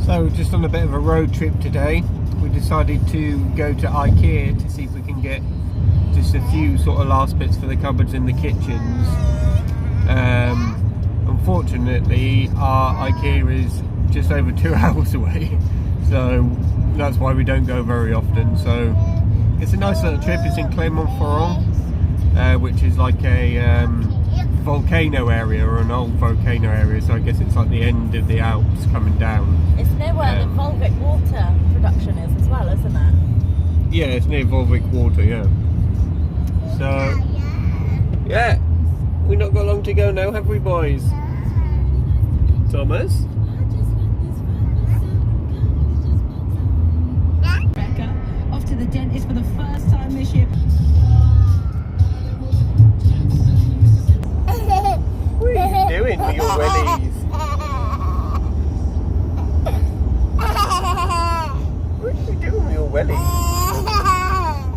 So just on a bit of a road trip today, we decided to go to Ikea to see if we can get just a few sort of last bits for the cupboards in the kitchens. Unfortunately, our Ikea is just over 2 hours away, so that's why we don't go very often. So it's a nice little trip. It's in Clermont-Ferrand, which is like a volcano area, or an old volcano area, so I guess it's like the end of the Alps coming down. It's near where the Volvic water production is as well, isn't it? Yeah, it's near Volvic water, yeah. So, yeah, we've not got long to go now, have we, boys? Thomas? Rebecca, off to the dentist for the first time this year. What are you doing with your wellies? What are you doing with your wellies?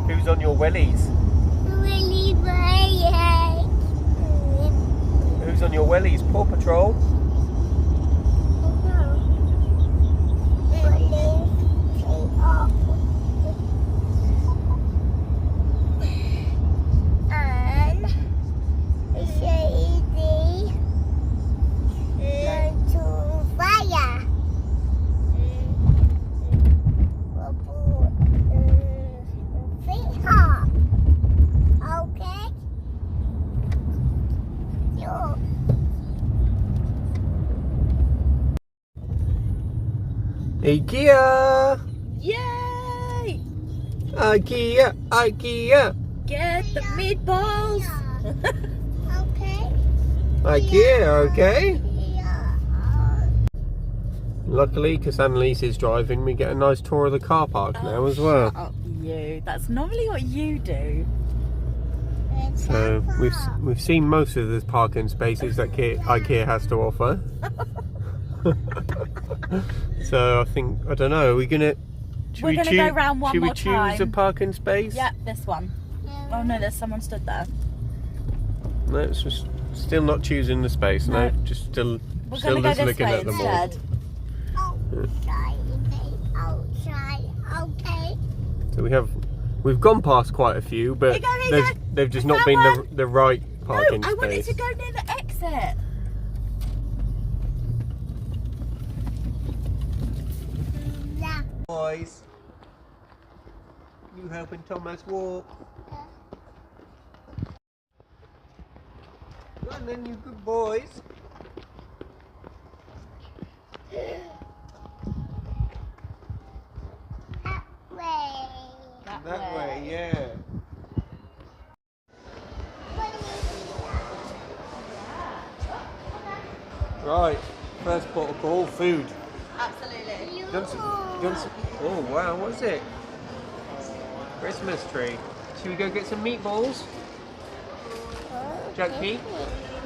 Who's on your wellies? Who's on your wellies? Paw Patrol? Ikea! Yay! Ikea! Ikea! Get the meatballs! Ikea, okay? Luckily, because Annalise is driving, we get a nice tour of the car park now as well. Shut up, you. That's normally what you do. So we've seen most of the parking spaces that Ikea has to offer. So I don't know, We're gonna go round one more time. Should we choose a parking space? Yep, this one. Oh no, there's someone stood there. No, it's just still not choosing the space. No, just still We're still gonna just go this looking way at them instead. all. So we've gone past quite a few, but they've just not been the right parking No, I space. wanted to go near the exit. Boys, you helping Thomas walk? Go on then, you good boys. That way, yeah. Right, first port of call, food. Absolutely. Oh wow, what's it? Christmas tree. Should we go get some meatballs? Jackie?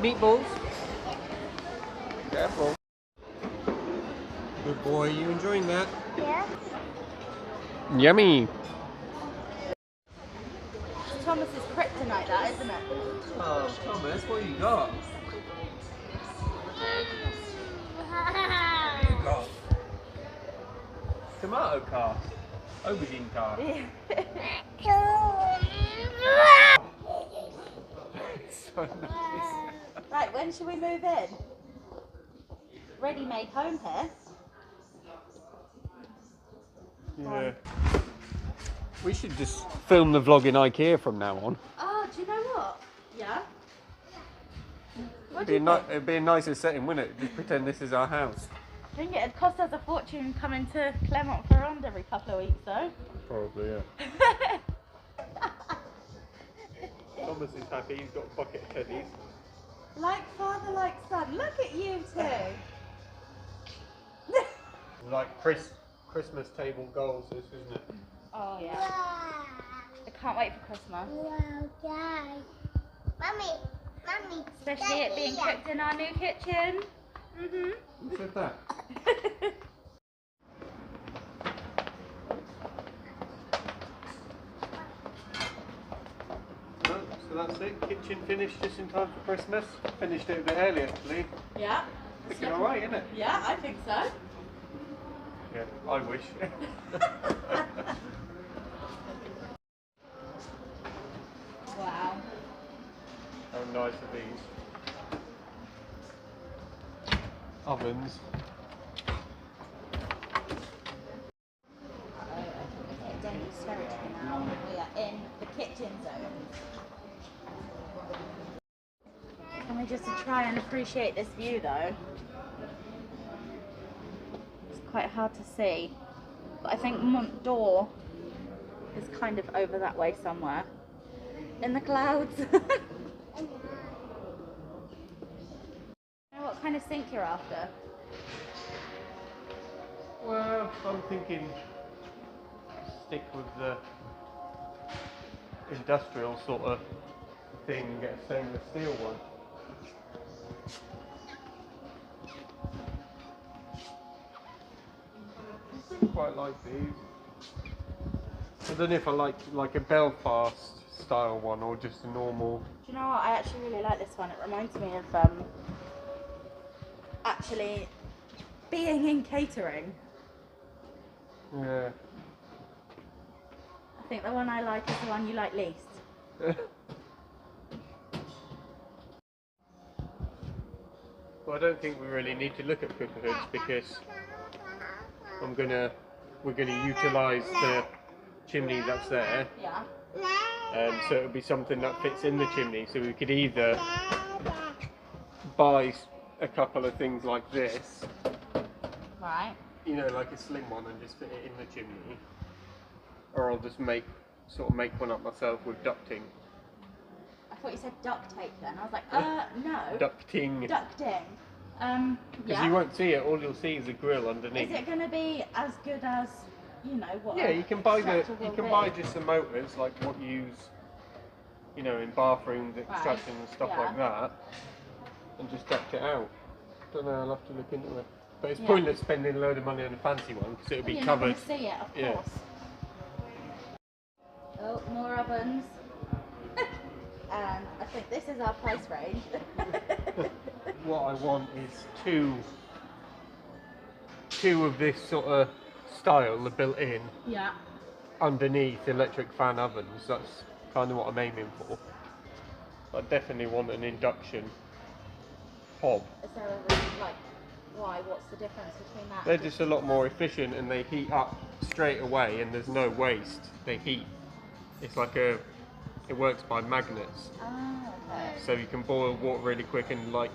Meatballs? Careful. Good boy, you enjoying that? Yeah. Yummy! Thomas's kryptonite, that, isn't it? Oh, Thomas, what you got? What you got? Tomato car. Aubergine car. So nice. Right, when should we move in? Ready-made home here. Yeah. We should just film the vlog in Ikea from now on. Oh, do you know what? Yeah. It'd be a nicer setting, wouldn't it? Just pretend this is our house. I think it'd cost us a fortune coming to Clermont-Ferrand every couple of weeks, though. Probably, yeah. Thomas is happy, he's got a bucket of teddies. Like father, like son. Look at you two. Like Christmas table goals, this, isn't it? Oh, yeah. I can't wait for Christmas. Mummy. Especially it being cooked in our new kitchen. Who said that? So that's it, kitchen finished just in time for Christmas. Finished it a bit early actually. Yeah. Looking alright, isn't it? Yeah, I think so. Yeah, I wish. Wow. How nice are these ovens? Okay, Denny's territory now. We are in the kitchen zone. Can we just try and appreciate this view though? It's quite hard to see, but I think Mont d'Or is kind of over that way somewhere. In the clouds. You know what kind of sink you're after? Well, I'm thinking stick with the industrial sort of thing and get a stainless steel one. I quite like these. I don't know if I like a Belfast style one or just a normal. Do you know what? I actually really like this one. It reminds me of actually being in catering. Yeah. I think the one I like is the one you like least. Well, I don't think we really need to look at cooker hoods because we're gonna utilise the chimney that's there. Yeah. So it would be something that fits in the chimney. So we could either buy a couple of things like this, Right. you know, like a slim one, and just fit it in the chimney, or I'll just make one up myself with ducting. I thought you said duct tape then. I was like, no. Ducting. Ducting. Because you won't see it. All you'll see is a grill underneath. Is it going to be as good as, you know, what? Yeah, you can buy buy just the motors like what you use, you know, in bathrooms, extraction and stuff like that, and just duct it out. Don't know. I'll have to look into it. But it's pointless spending a load of money on a fancy one because it'll be you're covered. Not going to see it, of course. Oh, more ovens. And I think this is our price range. What I want is two of this sort of style, the built-in, underneath electric fan ovens. That's kind of what I'm aiming for. I definitely want an induction hob. Is there a reason, like, why? What's the difference between that? They're just a lot more efficient and they heat up straight away and there's no waste. They heat. It's like it works by magnets. Ah, okay. So you can boil water really quick and like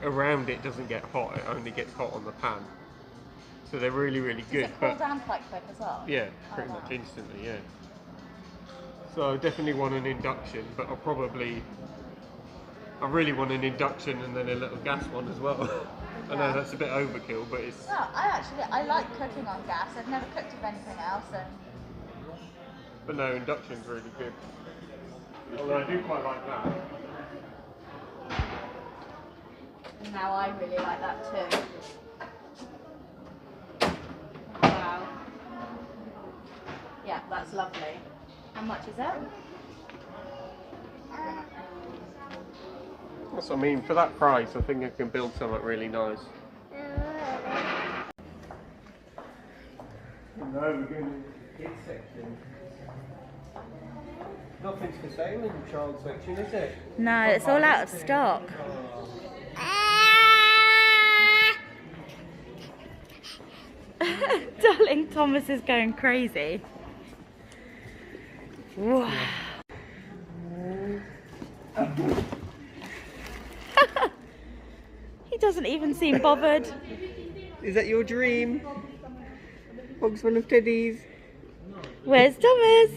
around it doesn't get hot, it only gets hot on the pan. So they're really, really good. Does it cool down quite quick as well? Yeah, pretty much instantly, yeah. So I definitely want an induction, but I really want an induction and then a little gas one as well. I know that's a bit overkill, but it's... No, I like cooking on gas. I've never cooked with anything else. But no, induction's really good. Although I do quite like that. And now I really like that too. Wow. Yeah, that's lovely. How much is that? That's what I mean, for that price I think I can build something really nice. No, we're going to the kids section. Nothing's for sale in the child section, is it? No, it's all out of stock. Darling Thomas is going crazy. Wow. He doesn't even seem bothered. Is that your dream? Box full of teddies. Where's Thomas?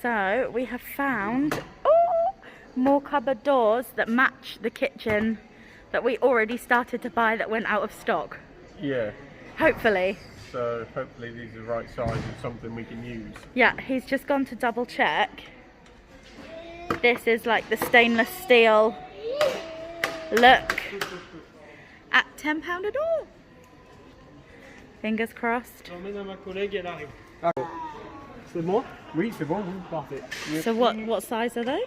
So we have found more cupboard doors that match the kitchen that we already started to buy that went out of stock. Yeah. Hopefully. So hopefully these are the right size and something we can use. Yeah, he's just gone to double check. This is like the stainless steel look at £10 a door. Fingers crossed. C'est bon? Oui, c'est bon. Parfait. So what size are they?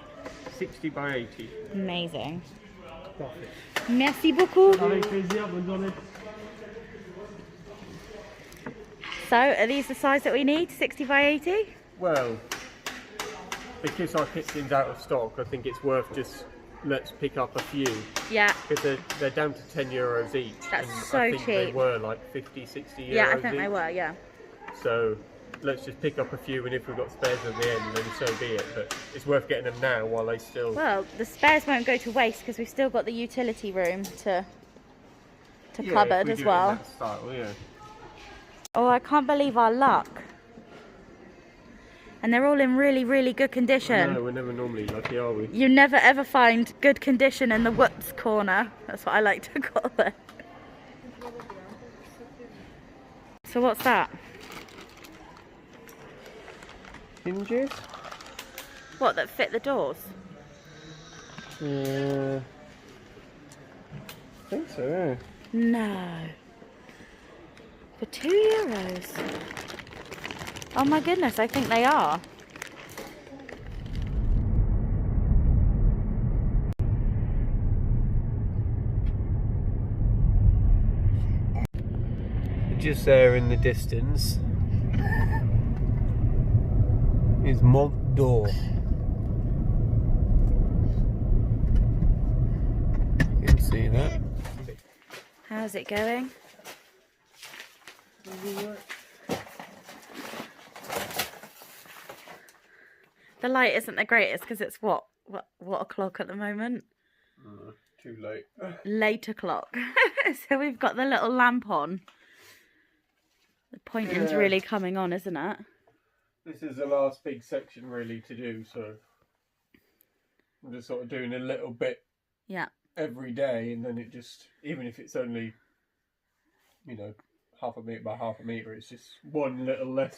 60 by 80. Amazing. Parfait. Merci beaucoup. Avec plaisir, bonne journée. So, are these the size that we need? 60 by 80? Well, because our kitchen's out of stock, I think it's worth just let's pick up a few. Yeah. Because they're down to €10 each. That's and so I think they cheap. were like 50, 60 euros Yeah, I think each. they were, yeah. So let's just pick up a few, and if we've got spares at the end, then so be it. But it's worth getting them now while they still... Well, the spares won't go to waste because we've still got the utility room to cupboard as well. In that style, yeah. Oh, I can't believe our luck. And they're all in really, really good condition. No, we're never normally lucky, are we? You never ever find good condition in the whoops corner. That's what I like to call it. So what's that? Hinges? What, that fit the doors? I think so, yeah. No. For €2? Oh my goodness, I think they are. Just there in the distance is Mont d'Or. You can see that. How's it going? The light isn't the greatest because it's what o'clock at the moment? Too late. Late o'clock. So we've got the little lamp on. The pointing's really coming on, isn't it? This is the last big section really to do, so I'm just sort of doing a little bit every day, and then it just, even if it's only, you know, half a metre by half a metre, it's just one little less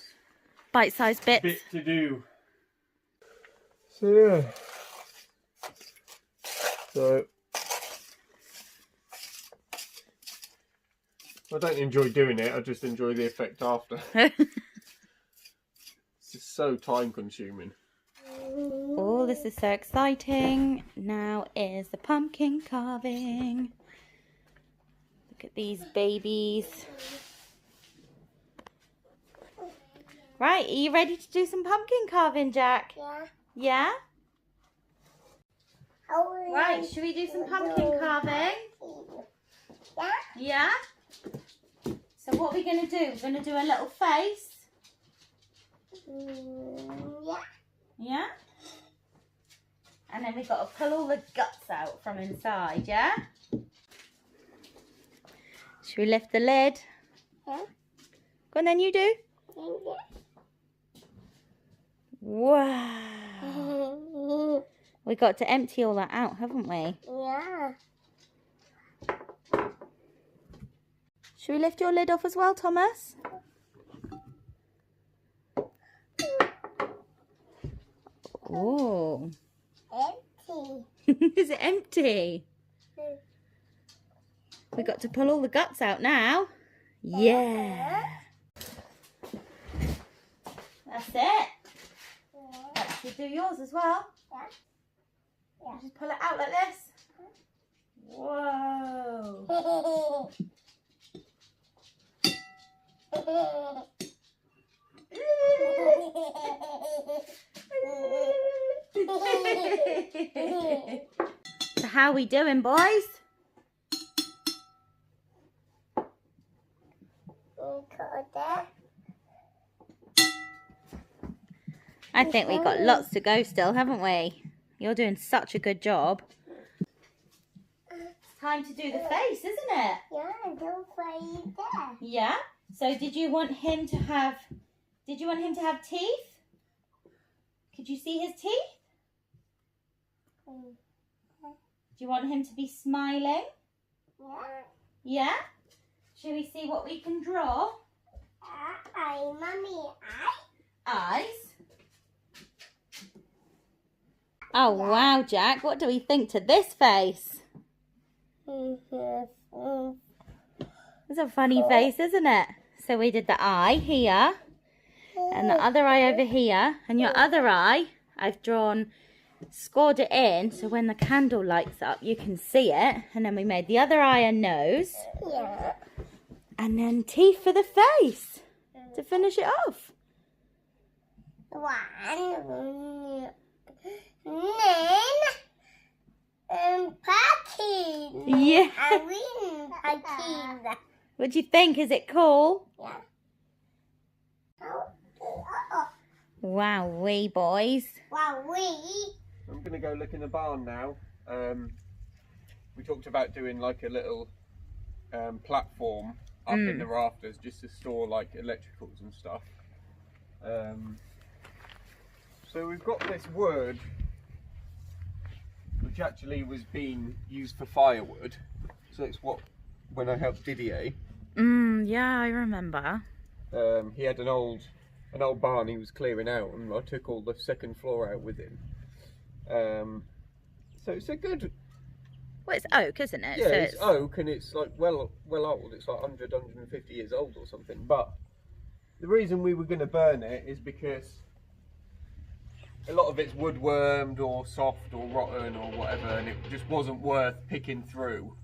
bite-sized bits. bit to do. So yeah. So I don't enjoy doing it, I just enjoy the effect after. It's just so time consuming. Oh, this is so exciting. Now is the pumpkin carving. Look at these babies. Right, are you ready to do some pumpkin carving, Jack? Yeah. Yeah? Right, should we do some pumpkin carving? Yeah. Yeah? So what are we going to do? We're going to do a little face. Yeah. Yeah? And then we've got to pull all the guts out from inside, yeah? Should we lift the lid? Yeah. Go on then, you do. Yeah. Wow. We got to empty all that out, haven't we? Yeah. Should we lift your lid off as well, Thomas? Oh. Empty. Is it empty? We got to pull all the guts out now. Yeah. That's it. Right, should we do yours as well? Yeah. Just pull it out like this. Whoa. So how we doing, boys? I think we've got lots to go still, haven't we? You're doing such a good job. It's time to do the face, isn't it? Yeah, don't play there. Yeah? So did you want him to have teeth? Could you see his teeth? Do you want him to be smiling? Yeah. Yeah? Shall we see what we can draw? Mommy, Eyes. Oh wow, Jack, what do we think to this face? It's a funny face, isn't it? So we did the eye here, and the other eye over here, and your other eye, I've drawn scored it in so when the candle lights up you can see it, and then we made the other eye and nose, Yeah. and then teeth for the face to finish it off. One. Then packing. Yeah. I win packing. What do you think? Is it cool? Yeah. Oh. Wow, wee boys. Wow, we. I'm going to go look in the barn now. We talked about doing like a little platform up in the rafters just to store like electricals and stuff. So we've got this wood which actually was being used for firewood. So it's what, when I helped Didier, Yeah, I remember. he had an old barn he was clearing out, and I took all the second floor out with him. So it's a good, Well, it's oak, isn't it? yeah, So it's oak, and it's like well old. It's like 150 years old or something. But the reason we were going to burn it is because a lot of it's woodwormed or soft or rotten or whatever, and it just wasn't worth picking through,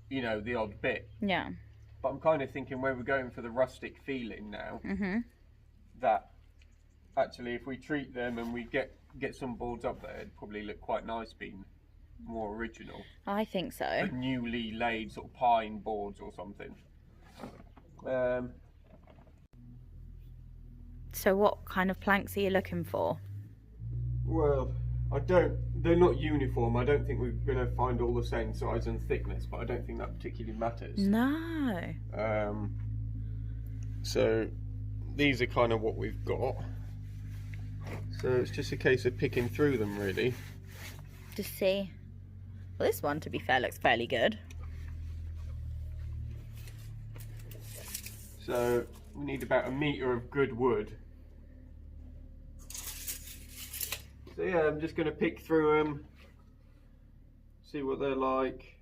you know, the odd bit. Yeah. But I'm kind of thinking where we're going for the rustic feeling now, that actually if we treat them and we get some boards up there, it'd probably look quite nice being more original. I think so. The newly laid sort of pine boards or something. So what kind of planks are you looking for? Well, they're not uniform. I don't think we're going to find all the same size and thickness, but I don't think that particularly matters. No. So these are kind of what we've got. So it's just a case of picking through them, really. To see. Well, this one, to be fair, looks fairly good. So we need about 1 metre of good wood. So yeah, I'm just going to pick through them, see what they're like.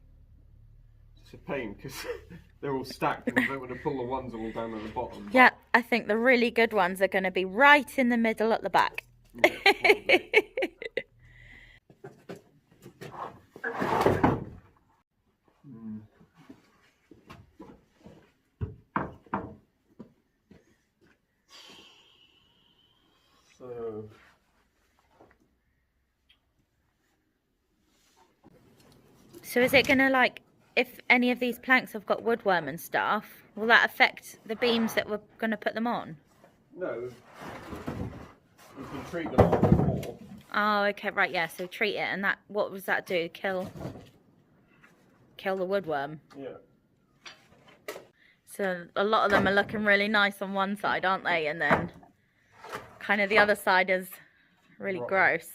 It's a pain because they're all stacked and I don't want to pull the ones all down at the bottom. Yeah, I think the really good ones are going to be right in the middle at the back. Yeah, probably. So is it going to, like, if any of these planks have got woodworm and stuff, will that affect the beams that we're going to put them on? No, we can treat them all before. Oh, okay, right, yeah, so treat it, and that, what does that do? Kill the woodworm? Yeah. So a lot of them are looking really nice on one side, aren't they? And then kind of the other side is really gross.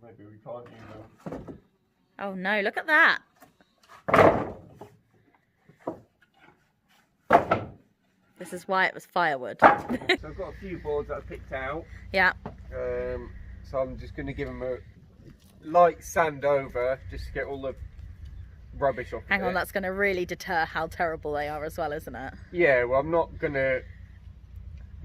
Maybe we can't use them. Oh no, look at that. This is why it was firewood. So I've got a few boards that I picked out. Yeah. So I'm just going to give them a light sand over just to get all the rubbish off. Hang on, that's going to really deter how terrible they are as well, isn't it? Yeah, well, I'm not going to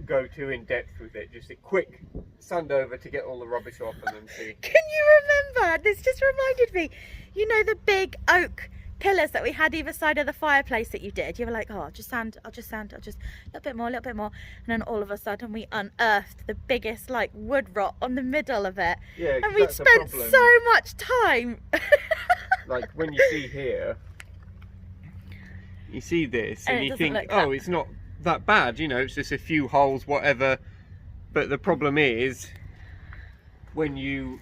go too in depth with it. Just a quick sand over to get all the rubbish off and then see. Can you remember? This just reminded me. You know the big oak pillars that we had either side of the fireplace that you did? You were like, oh, I'll just sand, a little bit more. And then all of a sudden we unearthed the biggest like wood rot on the middle of it. Yeah, and we'd spent so much time. Like when you see here, you see this and you think, oh, it's not that bad, you know, it's just a few holes, whatever. But the problem is when you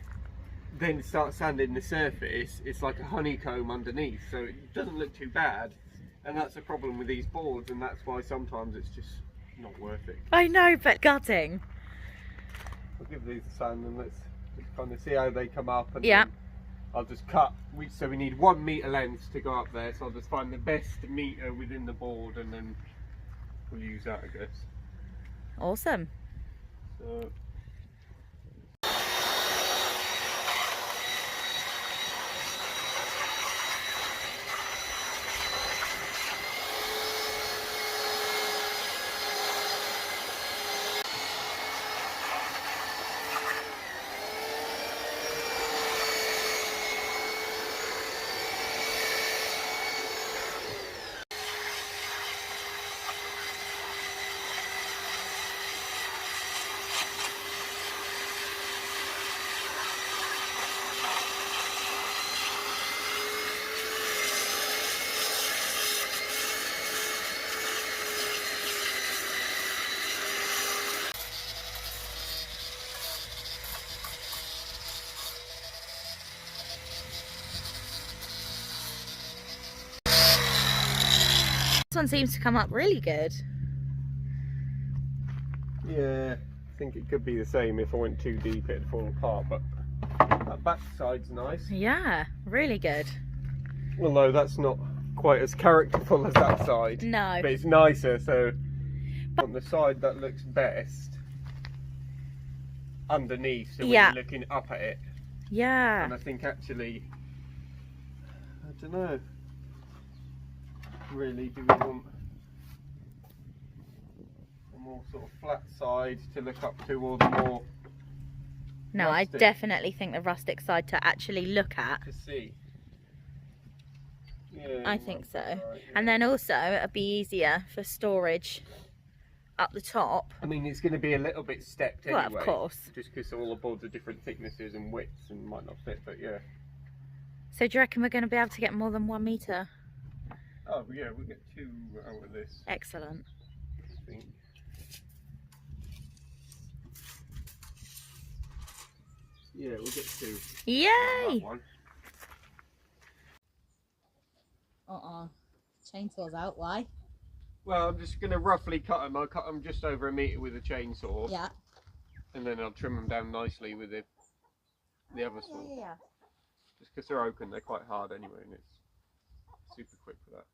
then start sanding the surface, it's like a honeycomb underneath, so it doesn't look too bad. And that's the problem with these boards, and that's why sometimes it's just not worth it. I know, but gutting. I'll give these a sand and let's just kind of see how they come up, and yeah, then I'll just cut. So we need 1 metre length to go up there, so I'll just find the best metre within the board and then we'll use that, I guess. Awesome. So This one seems to come up really good. Yeah, I think it could be the same. If I went too deep it'd fall apart, but that back side's nice. Yeah, really good. Although that's not quite as characterful as that side. No. But it's nicer, so on the side that looks best underneath, so when you're looking up at it. Yeah. And I think actually, I don't know, really, do we want a more sort of flat side to look up to, or the more No, rustic I definitely think the rustic side to actually look at. to see? Yeah, I think so. right, yeah. And then also it'd be easier for storage up the top. I mean, it's going to be a little bit stepped anyway. Well, of course. Just because all the boards are different thicknesses and widths and might not fit, but yeah. So do you reckon we're going to be able to get more than 1 metre? Oh yeah, we'll get 2 out of this, Excellent. I think. Yeah, we'll get 2. Yay! That one. Chainsaw's out, why? Well, I'm just going to roughly cut them. I'll cut them just over 1 metre with a chainsaw. Yeah. And then I'll trim them down nicely with the other saw. Yeah. Just because they're open, they're quite hard anyway, and it's super quick for that.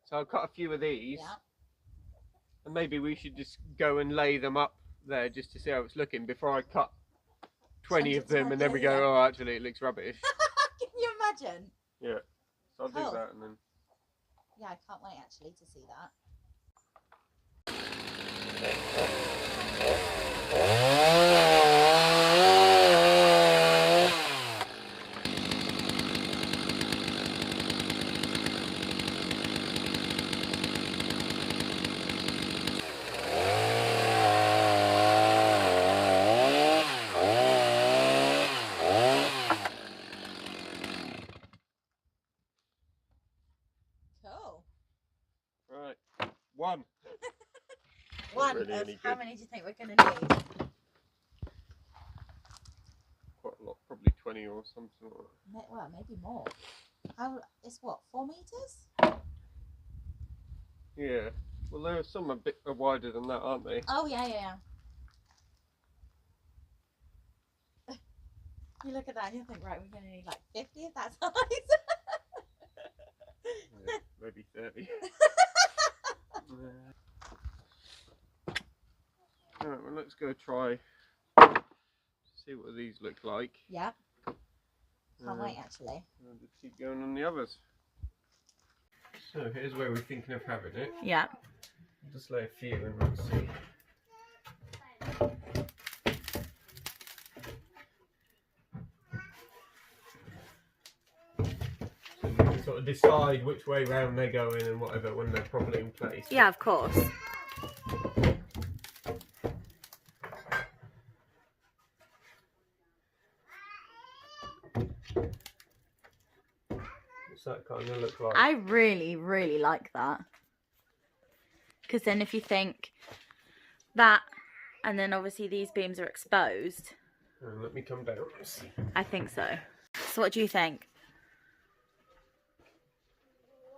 So I'll cut a few of these. Yeah. And maybe we should just go and lay them up there just to see how it's looking before I cut 20 of them and then we go, oh, actually it looks rubbish. Can you imagine? Yeah. So I'll do Cool. that and then. Yeah, I can't wait actually to see that. Cool. Right. 1. One really of any how good. many do you think we're going to need? Quite a lot, probably 20 or something. Well, maybe more. It's what, 4 metres? Yeah. Well, there are some a bit wider than that, aren't they? Oh, yeah. You look at that and you think, right, we're going to need like 50 of that size. Yeah, maybe 30. Alright, well, let's go try. See what these look like. Yeah. Can't wait, actually. I'll just keep going on the others. So here's where we're thinking of having it. Yeah. I'll just lay a few and let's see. So you can sort of decide which way round they're going and whatever when they're properly in place. Yeah, of course. What's that kind of look like? I really, really like that. Because then if you think that, and then obviously these beams are exposed. Let me come down and see. I think so. So what do you think?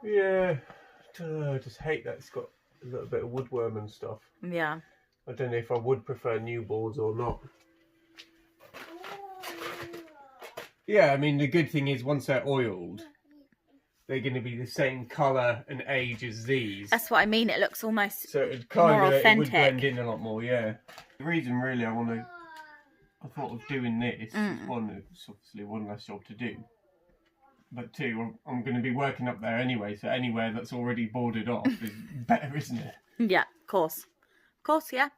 Yeah, I just hate that it's got a little bit of woodworm and stuff. Yeah. I don't know if I would prefer new boards or not. Yeah, I mean, the good thing is once they're oiled, they're going to be the same colour and age as these. That's what I mean. It looks almost So it more kind of it would authentic. blend in a lot more, yeah. The reason really I thought of doing this is one, it's obviously one less job to do. But 2, I'm going to be working up there anyway, so anywhere that's already boarded off is better, isn't it? Yeah, of course. Of course, yeah.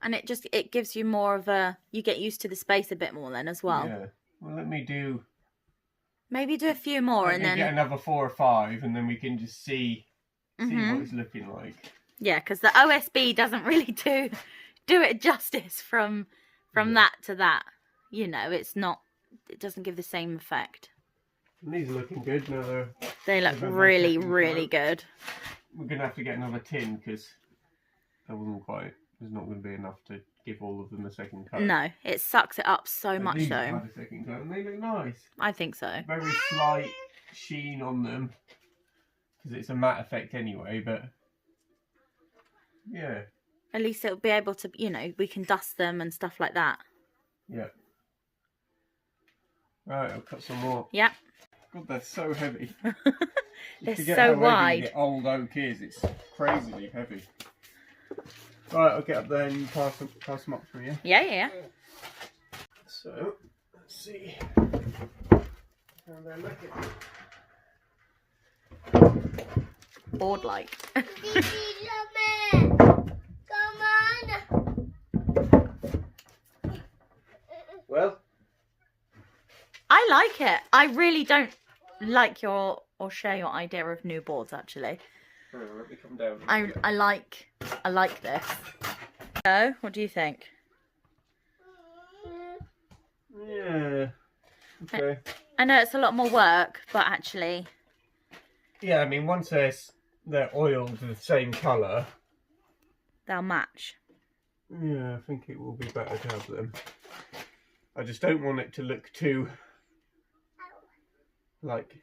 And it gives you more of a, you get used to the space a bit more then as well. Yeah. Well, let me do... Maybe do a few more and then... get another 4 or 5 and then we can just see what it's looking like. Yeah, because the OSB doesn't really do it justice from that to that. You know, it doesn't give the same effect. And these are looking good now. They look They're really, second really coat. good. We're going to have to get another tin because there's not going to be enough to give all of them a second coat. No, it sucks it up so But much these though. have had a second coat and they look nice. I think so. Very slight sheen on them. because it's a matte effect anyway, but yeah. At least it'll be able to, you know, we can dust them and stuff like that. Yeah. Right, I'll cut some more. Yep. God, they're so heavy. They're forget so how wide. heavy the old oak is. It's crazily heavy. Right, I'll get up there and you pass them up for you. Yeah, yeah. So, let's see how they're looking. Board-like. Didi, come on. Well, I like it. I really don't like your or share your idea of new boards actually. let me come down. I like this. So, what do you think? Yeah. Okay. I know it's a lot more work, but actually, Yeah, I mean, once they're oiled the same colour, they'll match. yeah, I think it will be better to have them. I just don't want it to look too like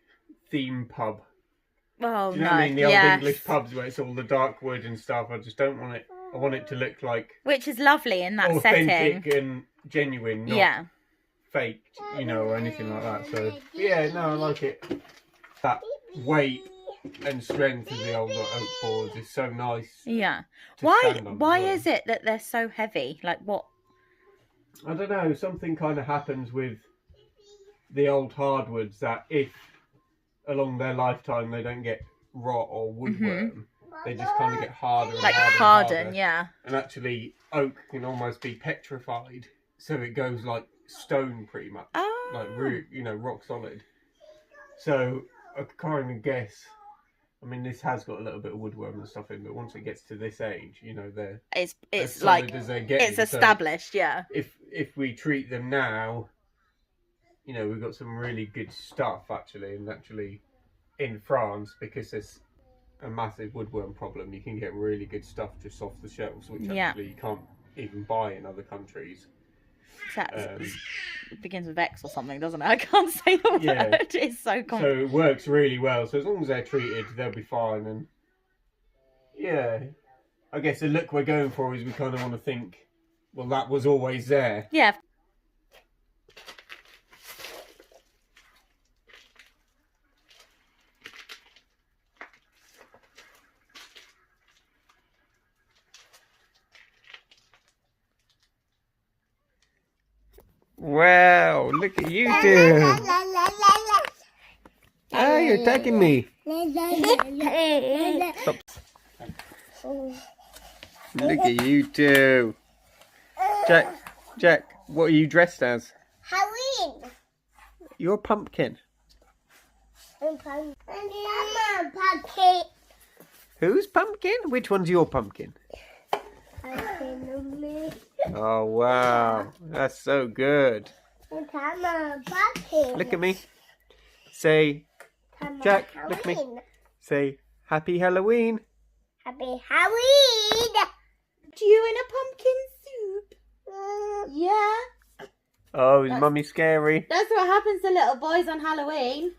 theme pub. Oh, Do you know no. what I mean? The old Yes. English pubs where it's all the dark wood and stuff. I just don't want it. I want it to look like Which is lovely in that authentic setting. and genuine, not Yeah. faked, you know, or anything like that. So yeah, no, I like it. That weight and strength of the old oak boards is so nice. Yeah. to Why stand on as well. is it that they're so heavy? Like what? I don't know. Something kind of happens with the old hardwoods that if along their lifetime they don't get rot or woodworm, they just kind of get harder and Like harder. and harden, harder. yeah. And actually, oak can almost be petrified, so it goes like stone pretty much, Oh. like rock solid. So I kind of guess. I mean, this has got a little bit of woodworm and stuff in, but once it gets to this age, you know, they're It's as solid like as they're getting. it's established, yeah. If we treat them now, you know, we've got some really good stuff actually, and actually in France, because there's a massive woodworm problem, you can get really good stuff just off the shelves, which Yeah. actually you can't even buy in other countries. It begins with X or something, doesn't it? I can't say the word. Yeah. It's so So complicated. it works really well. So as long as they're treated, they'll be fine. And yeah, I guess the look we're going for is we kind of want to think, well, that was always there. Yeah. Wow, look at you two. Ah, you're attacking me. Stop. Look at you two. Jack, what are you dressed as? Halloween. You're a pumpkin. Pumpkin. Who's pumpkin? Which one's your pumpkin? Oh, wow. That's so good. Look at me. Say, Jack, look at me. Say, Happy Halloween. Happy Halloween. You in a pumpkin soup? Yeah. Oh, is Mummy scary? That's what happens to little boys on Halloween.